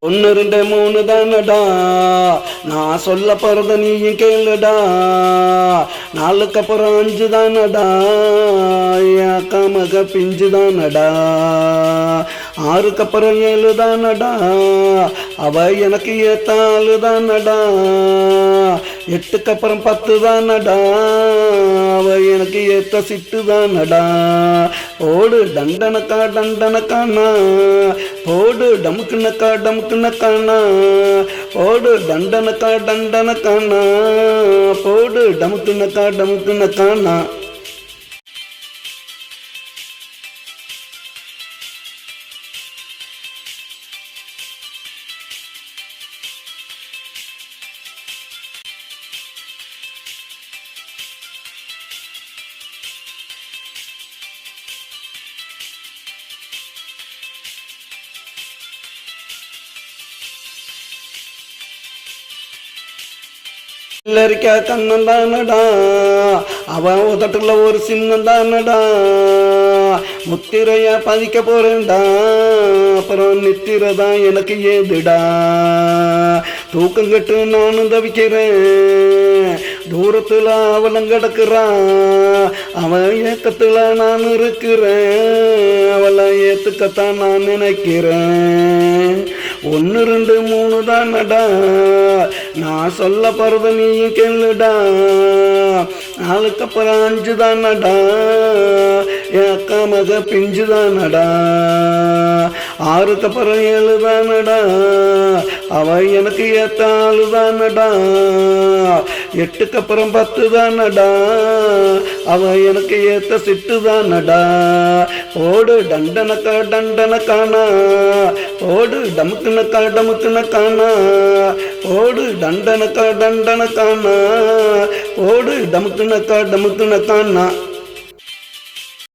ஒன்று ரெண்டு மூணு தானடா நான் சொல்ல போறத நீயும் கேளுடா. நாலுக்கு அப்புறம் அஞ்சு தானடா அக்கா மக பிஞ்சு தானடா. ஆறுக்கு அப்புறம் ஏழு தானடா அவ எனக்கு ஏத்தாளு தானடா. எட்டுக்கு அப்புறம் 10 தானடா அவ எனக்கு ஏத்த சிட்டு தானடா. ஓடு டண்டனக்கா டண்டனக்கானா ஓடு டமுக்குனக்கா டமுக்குனக்கானா ஓடு டண்டனக்கா டண்டனக்கானா போடு டமுக்குனக்கா டமுக்குனக்கானா. இருக்கா கண்ணன் தானடா அவன் உதட்டுல ஒரு சின்னம் தானடா. முத்திரையா பதிக்க போறேன்டா அப்புறம் நித்திரதான் எனக்கு ஏதுடா. தூக்கம் கட்டு நானும் தவிக்கிறேன் தூரத்துல அவளும் கிடக்குறான். அவன் ஏக்கத்துல நான் இருக்கிறேன் அவளை ஏத்துக்கத்தான் நான் நினைக்கிறேன். ஒன்று ரெண்டு மூணு தானடா நான் சொல்ல போறத நீயும் கேளுடா. நாலுக்கு அப்புறம் அஞ்சு தானடா என் அக்கா மக பிஞ்சு தானடா. ஆறுக்கு அப்புறம் ஏழு தானடா அவ எனக்கு ஏத்த ஆளு தானடா. எட்டுக்கு அப்புறம் 10 தானடா அவ எனக்கு ஏத்த சிட்டு தானடா. ஓடு டண்டனக்கா டண்டனக்கானா ஓடு டமுக்குனக்கா டமுக்குனக்கானா ஓடு டண்டனக்கா டண்டனக்கானா ஓடு டமுக்குனக்கா டமுக்குனக்கானா.